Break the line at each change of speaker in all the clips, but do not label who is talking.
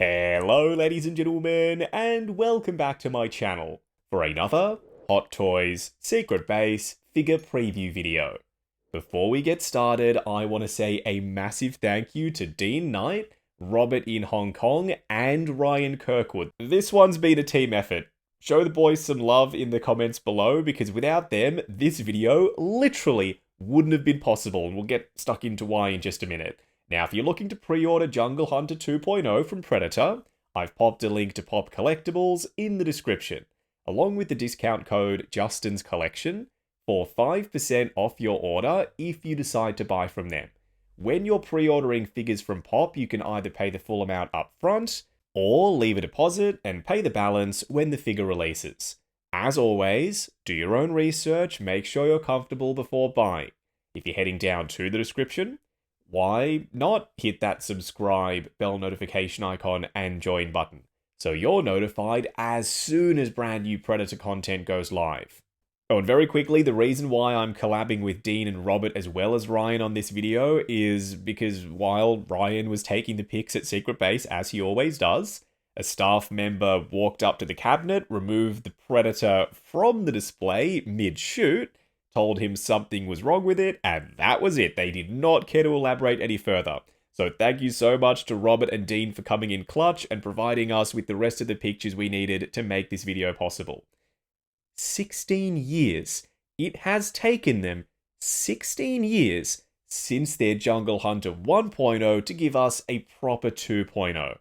Hello ladies and gentlemen, and welcome back to my channel for another Hot Toys Secret Base figure preview video. Before we get started, I want to say a massive thank you to Dean Knight, Robert in Hong Kong, and Ryan Kirkwood. This one's been a team effort. Show the boys some love in the comments below, because without them, this video literally wouldn't have been possible, and we'll get stuck into why in just a minute. Now, if you're looking to pre-order Jungle Hunter 2.0 from Predator, I've popped a link to Pop Collectibles in the description, along with the discount code Justin's Collection for 5% off your order if you decide to buy from them. When you're pre-ordering figures from Pop, you can either pay the full amount up front, or leave a deposit and pay the balance when the figure releases. As always, do your own research, make sure you're comfortable before buying. If you're heading down to the description, why not hit that subscribe, bell notification icon, and join button, so you're notified as soon as brand new Predator content goes live. Oh, and very quickly, the reason why I'm collabing with Dean and Robert as well as Ryan on this video is because while Ryan was taking the pics at Secret Base, as he always does, a staff member walked up to the cabinet, removed the Predator from the display mid-shoot, told him something was wrong with it, and that was it. They did not care to elaborate any further. So thank you so much to Robert and Dean for coming in clutch and providing us with the rest of the pictures we needed to make this video possible. 16 years. It has taken them 16 years since their Jungle Hunter 1.0 to give us a proper 2.0.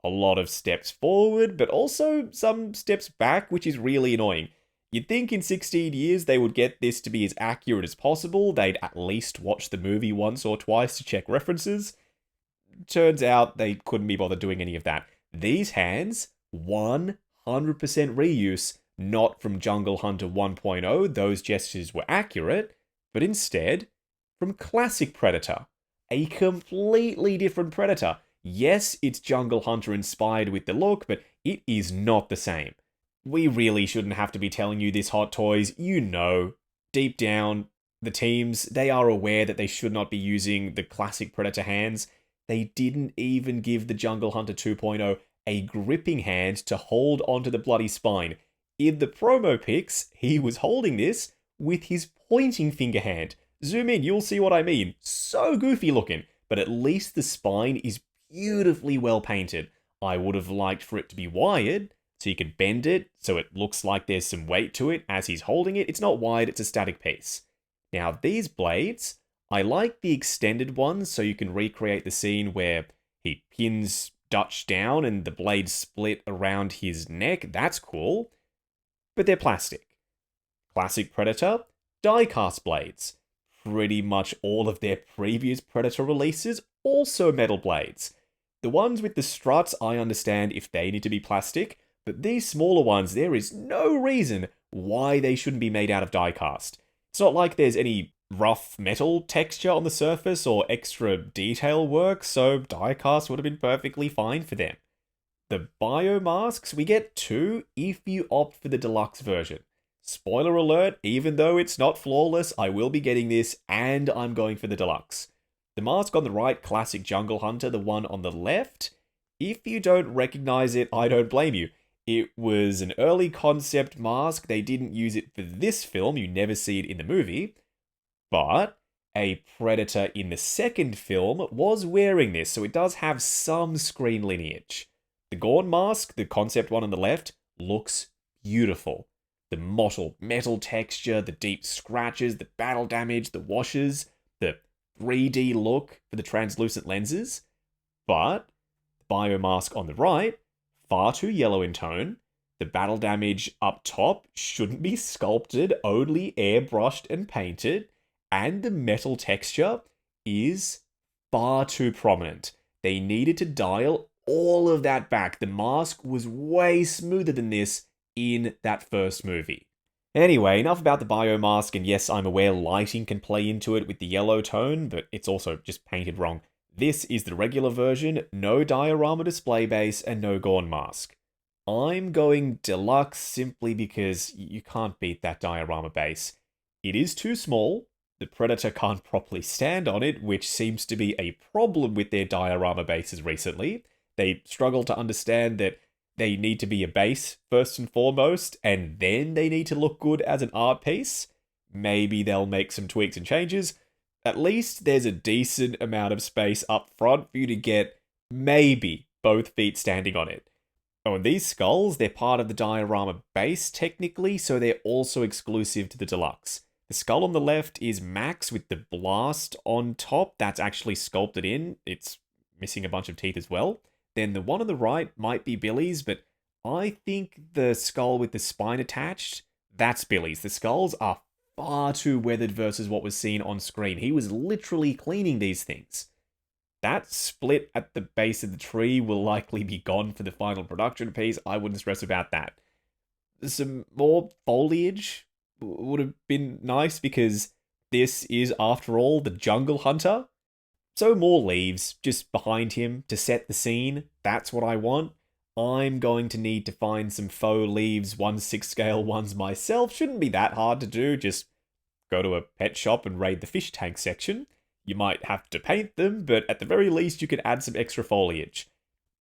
A lot of steps forward, but also some steps back, which is really annoying. You'd think in 16 years they would get this to be as accurate as possible. They'd at least watch the movie once or twice to check references. Turns out they couldn't be bothered doing any of that. These hands, 100% reuse, not from Jungle Hunter 1.0, those gestures were accurate, but instead from classic Predator. A completely different Predator. Yes, it's Jungle Hunter inspired with the look, but it is not the same. We really shouldn't have to be telling you this, Hot Toys. You know, deep down, the teams, they are aware that they should not be using the classic Predator hands. They didn't even give the Jungle Hunter 2.0 a gripping hand to hold onto the bloody spine. In the promo pics, he was holding this with his pointing finger hand. Zoom in, you'll see what I mean. So goofy looking, but at least the spine is beautifully well painted. I would have liked for it to be wired, so you can bend it so it looks like there's some weight to it as he's holding it. It's not wide, it's a static piece. Now, these blades, I like the extended ones so you can recreate the scene where he pins Dutch down and the blades split around his neck. That's cool. But they're plastic. Classic Predator, die-cast blades. Pretty much all of their previous Predator releases, also metal blades. The ones with the struts, I understand if they need to be plastic, but these smaller ones, there is no reason why they shouldn't be made out of die-cast. It's not like there's any rough metal texture on the surface or extra detail work, so die-cast would have been perfectly fine for them. The bio masks, we get two if you opt for the deluxe version. Spoiler alert, even though it's not flawless, I will be getting this and I'm going for the deluxe. The mask on the right, classic Jungle Hunter, the one on the left, if you don't recognize it, I don't blame you. It was an early concept mask. They didn't use it for this film. You never see it in the movie. But a Predator in the second film was wearing this, so it does have some screen lineage. The Gorn mask, the concept one on the left, looks beautiful. The mottled metal texture, the deep scratches, the battle damage, the washes, the 3D look for the translucent lenses. But the bio mask on the right, far too yellow in tone. The battle damage up top shouldn't be sculpted, only airbrushed and painted. And the metal texture is far too prominent. They needed to dial all of that back. The mask was way smoother than this in that first movie. Anyway, enough about the bio mask, and yes, I'm aware lighting can play into it with the yellow tone, but it's also just painted wrong. This is the regular version, no diorama display base, and no Gorn mask. I'm going deluxe simply because you can't beat that diorama base. It is too small, the Predator can't properly stand on it, which seems to be a problem with their diorama bases recently. They struggle to understand that they need to be a base first and foremost, and then they need to look good as an art piece. Maybe they'll make some tweaks and changes. At least there's a decent amount of space up front for you to get maybe both feet standing on it. Oh, and these skulls, they're part of the diorama base technically, so they're also exclusive to the deluxe. The skull on the left is Max with the blast on top. That's actually sculpted in. It's missing a bunch of teeth as well. Then the one on the right might be Billy's, but I think the skull with the spine attached, that's Billy's. The skulls are far too weathered versus what was seen on screen. He was literally cleaning these things. That split at the base of the tree will likely be gone for the final production piece. I wouldn't stress about that. Some more foliage would have been nice because this is, after all, the Jungle Hunter. So more leaves just behind him to set the scene. That's what I want. I'm going to need to find some faux leaves, 1/6 scale ones myself. Shouldn't be that hard to do. Just go to a pet shop and raid the fish tank section. You might have to paint them, but at the very least you can add some extra foliage.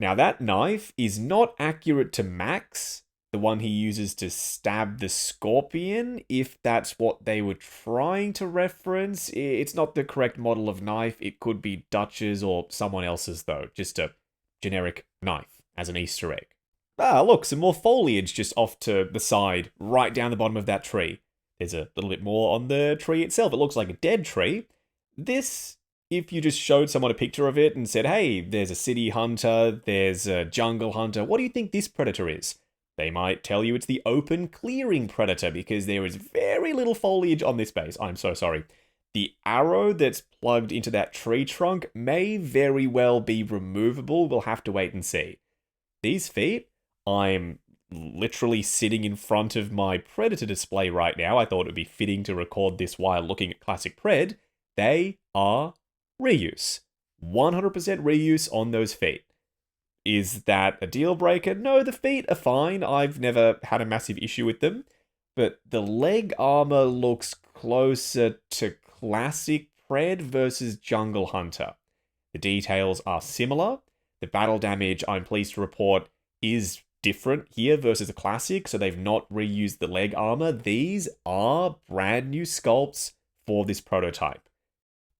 Now that knife is not accurate to Max, the one he uses to stab the scorpion, if that's what they were trying to reference. It's not the correct model of knife. It could be Dutch's or someone else's though. Just a generic knife as an Easter egg. Ah, look, some more foliage just off to the side, right down the bottom of that tree. There's a little bit more on the tree itself. It looks like a dead tree. This, if you just showed someone a picture of it and said, hey, there's a city hunter, there's a jungle hunter, what do you think this predator is? They might tell you it's the open clearing predator because there is very little foliage on this base. I'm so sorry. The arrow that's plugged into that tree trunk may very well be removable. We'll have to wait and see. These feet, I'm literally sitting in front of my Predator display right now. I thought it would be fitting to record this while looking at Classic Pred. They are reuse. 100% reuse on those feet. Is that a deal breaker? No, the feet are fine. I've never had a massive issue with them. But the leg armor looks closer to Classic Pred versus Jungle Hunter. The details are similar. The battle damage, I'm pleased to report, is different here versus the Classic, so they've not reused the leg armor. These are brand new sculpts for this prototype.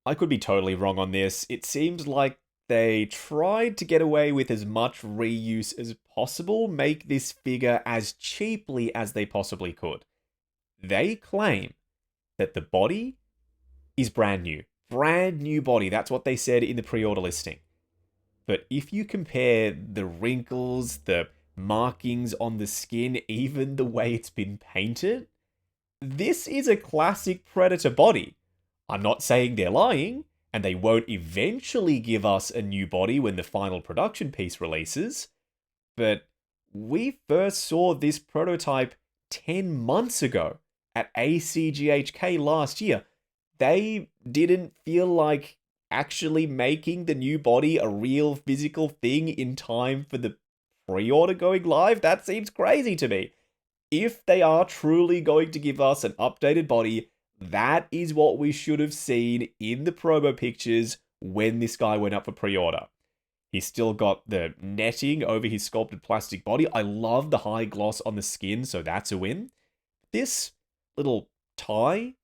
I could be totally wrong on this. It seems like they tried to get away with as much reuse as possible, make this figure as cheaply as they possibly could. They claim that the body is brand new. Brand new body. That's what they said in the pre-order listing. But if you compare the wrinkles, the markings on the skin, even the way it's been painted, this is a classic Predator body. I'm not saying they're lying, and they won't eventually give us a new body when the final production piece releases, but we first saw this prototype 10 months ago at ACGHK last year. They didn't feel like actually making the new body a real physical thing in time for the pre-order going live. That seems crazy to me. If they are truly going to give us an updated body, that is what we should have seen in the promo pictures when this guy went up for pre-order. He's still got the netting over his sculpted plastic body. I love the high gloss on the skin, so that's a win. This little tie,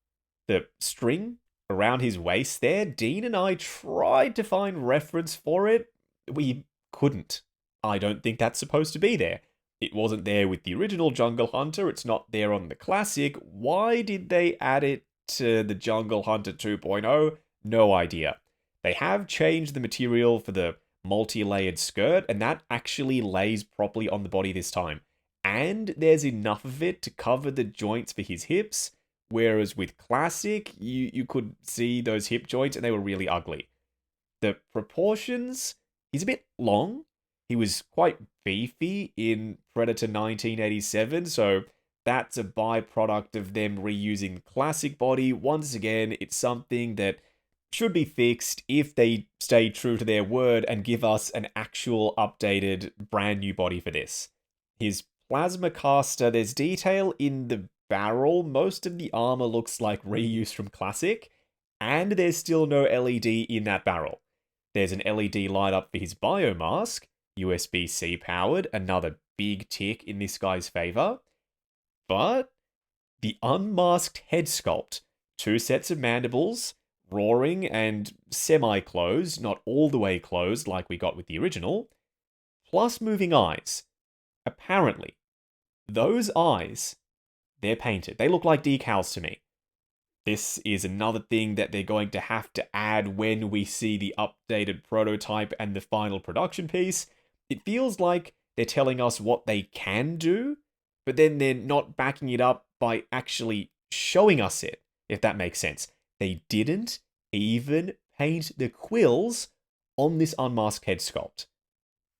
the string around his waist there, Dean and I tried to find reference for it. We couldn't. I don't think that's supposed to be there. It wasn't there with the original Jungle Hunter. It's not there on the Classic. Why did they add it to the Jungle Hunter 2.0? No idea. They have changed the material for the multi-layered skirt, and that actually lays properly on the body this time. And there's enough of it to cover the joints for his hips, whereas with Classic, you could see those hip joints and they were really ugly. The proportions, he's a bit long. He was quite beefy in Predator 1987, so that's a byproduct of them reusing the Classic body. Once again, it's something that should be fixed if they stay true to their word and give us an actual updated brand new body for this. His plasma caster, there's detail in the barrel. Most of the armor looks like reuse from Classic, and there's still no LED in that barrel. There's an LED light up for his biomask, USB-C powered, another big tick in this guy's favor. But the unmasked head sculpt, two sets of mandibles, roaring and semi-closed, not all the way closed like we got with the original, plus moving eyes. Apparently, those eyes, they're painted. They look like decals to me. This is another thing that they're going to have to add when we see the updated prototype and the final production piece. It feels like they're telling us what they can do, but then they're not backing it up by actually showing us it, if that makes sense. They didn't even paint the quills on this unmasked head sculpt.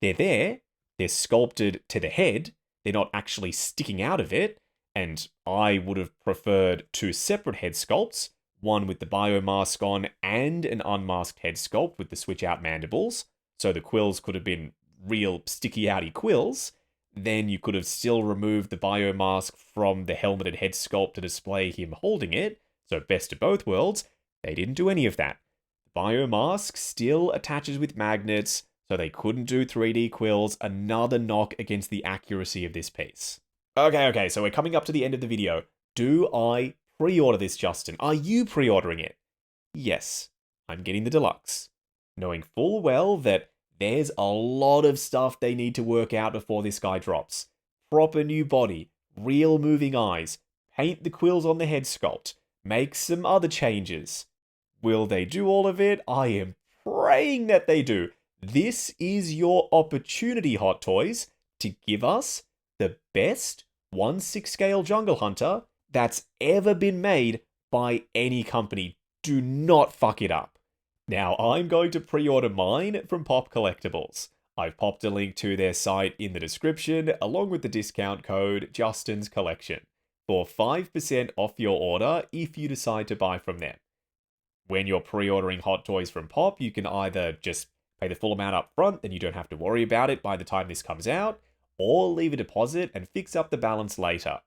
They're there, they're sculpted to the head, they're not actually sticking out of it, and I would have preferred two separate head sculpts, one with the biomask on and an unmasked head sculpt with the switch out mandibles, so the quills could have been real sticky outy quills. Then you could have still removed the biomask from the helmeted head sculpt to display him holding it, so best of both worlds. They didn't do any of that. The biomask still attaches with magnets, so they couldn't do 3D quills, another knock against the accuracy of this piece. Okay, so we're coming up to the end of the video. Do I pre-order this, Justin? Are you pre-ordering it? Yes, I'm getting the deluxe, knowing full well that there's a lot of stuff they need to work out before this guy drops. Proper new body, real moving eyes, paint the quills on the head sculpt, make some other changes. Will they do all of it? I am praying that they do. This is your opportunity, Hot Toys, to give us the best 1/6 scale Jungle Hunter that's ever been made by any company. Do not fuck it up. Now, I'm going to pre-order mine from Pop Collectibles. I've popped a link to their site in the description, along with the discount code Justin's Collection, for 5% off your order if you decide to buy from them. When you're pre-ordering Hot Toys from Pop, you can either just pay the full amount up front, then you don't have to worry about it by the time this comes out, or leave a deposit and fix up the balance later.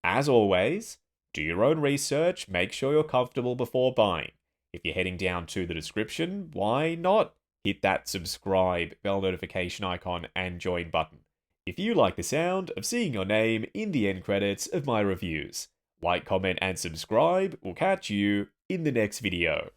As always, do your own research, make sure you're comfortable before buying. If you're heading down to the description, why not hit that subscribe, bell notification icon, and join button if you like the sound of seeing your name in the end credits of my reviews. Like, comment, and subscribe. We'll catch you in the next video.